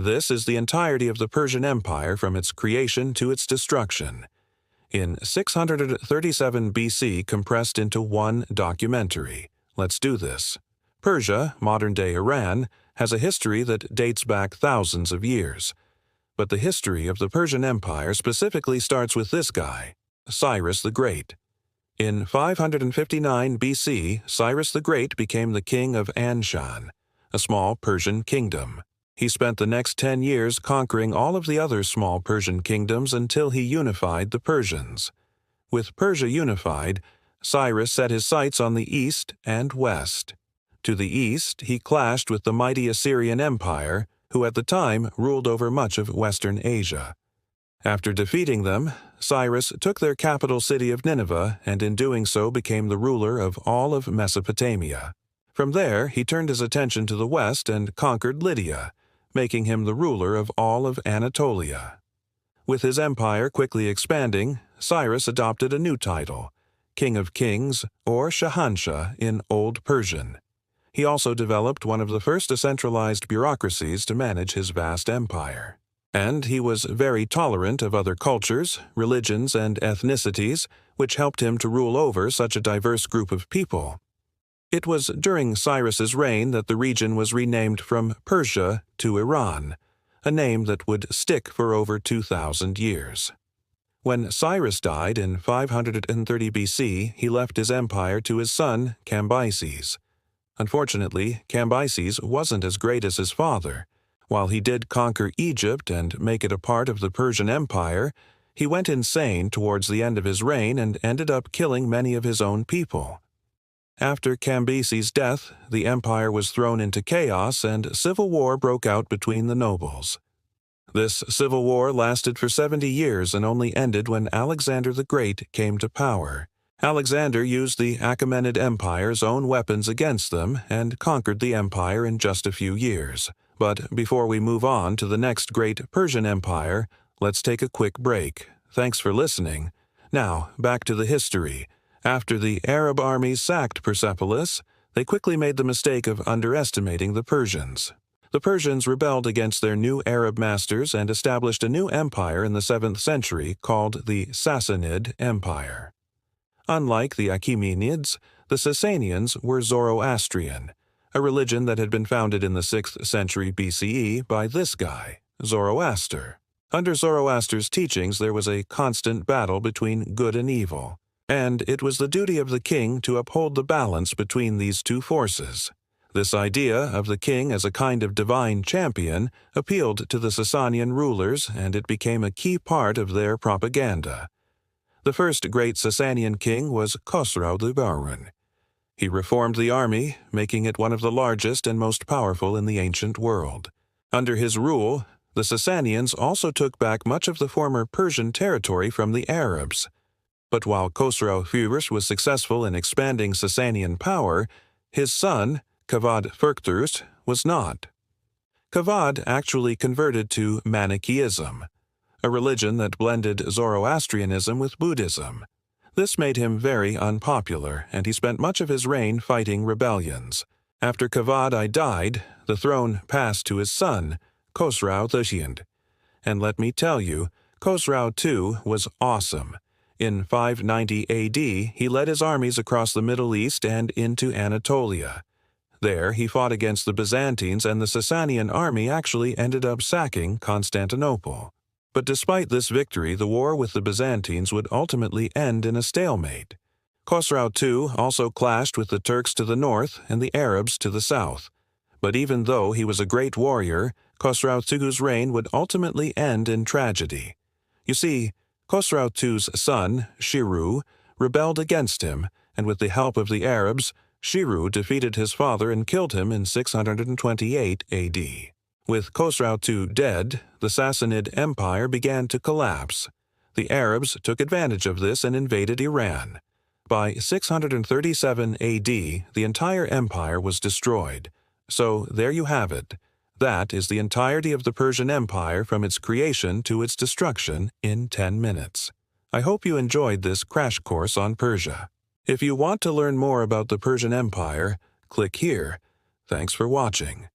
This is the entirety of the Persian Empire from its creation to its destruction. In 637 BC compressed into one documentary. Let's do this. Persia, modern-day Iran, has a history that dates back thousands of years. But the history of the Persian Empire specifically starts with this guy, Cyrus the Great. In 559 BC, Cyrus the Great became the king of Anshan, a small Persian kingdom. He spent the next 10 years conquering all of the other small Persian kingdoms until he unified the Persians. With Persia unified, Cyrus set his sights on the east and west. To the east, he clashed with the mighty Assyrian Empire, who at the time ruled over much of Western Asia. After defeating them, Cyrus took their capital city of Nineveh and in doing so became the ruler of all of Mesopotamia. From there, he turned his attention to the west and conquered Lydia, making him the ruler of all of Anatolia. With his empire quickly expanding, Cyrus adopted a new title, King of Kings or Shahanshah in Old Persian. He also developed one of the first decentralized bureaucracies to manage his vast empire. And he was very tolerant of other cultures, religions, and ethnicities, which helped him to rule over such a diverse group of people. It was during Cyrus's reign that the region was renamed from Persia to Iran, a name that would stick for over 2,000 years. When Cyrus died in 530 BC, he left his empire to his son Cambyses. Unfortunately, Cambyses wasn't as great as his father. While he did conquer Egypt and make it a part of the Persian Empire, he went insane towards the end of his reign and ended up killing many of his own people. After Cambyses' death, the empire was thrown into chaos and civil war broke out between the nobles. This civil war lasted for 70 years and only ended when Alexander the Great came to power. Alexander used the Achaemenid Empire's own weapons against them and conquered the empire in just a few years. But before we move on to the next great Persian Empire, let's take a quick break. Thanks for listening. Now, back to the history. After the Arab armies sacked Persepolis, they quickly made the mistake of underestimating the Persians. The Persians rebelled against their new Arab masters and established a new empire in the 7th century called the Sassanid Empire. Unlike the Achaemenids, the Sasanians were Zoroastrian, a religion that had been founded in the 6th century BCE by this guy, Zoroaster. Under Zoroaster's teachings, there was a constant battle between good and evil, and it was the duty of the king to uphold the balance between these two forces. This idea of the king as a kind of divine champion appealed to the Sasanian rulers, and it became a key part of their propaganda. The first great Sasanian king was Khosrau the Barun. He reformed the army, making it one of the largest and most powerful in the ancient world. Under his rule, the Sasanians also took back much of the former Persian territory from the Arabs. But while Khosrau Firuz was successful in expanding Sasanian power, his son, Kavad Firkturus, was not. Kavad actually converted to Manichaeism, a religion that blended Zoroastrianism with Buddhism. This made him very unpopular, and he spent much of his reign fighting rebellions. After Kavad died, the throne passed to his son, Khosrau II. And let me tell you, Khosrau II was awesome. In 590 AD, he led his armies across the Middle East and into Anatolia. There, he fought against the Byzantines, and the Sasanian army actually ended up sacking Constantinople. But despite this victory, the war with the Byzantines would ultimately end in a stalemate. Khosrau II also clashed with the Turks to the north and the Arabs to the south. But even though he was a great warrior, Khosrau II's reign would ultimately end in tragedy. You see, Khosrau II's son, Shiru, rebelled against him, and with the help of the Arabs, Shiru defeated his father and killed him in 628 AD. With Khosrau II dead, the Sassanid Empire began to collapse. The Arabs took advantage of this and invaded Iran. By 637 AD, the entire empire was destroyed. So there you have it. That is the entirety of the Persian Empire from its creation to its destruction in 10 minutes. I hope you enjoyed this crash course on Persia. If you want to learn more about the Persian Empire, click here. Thanks for watching.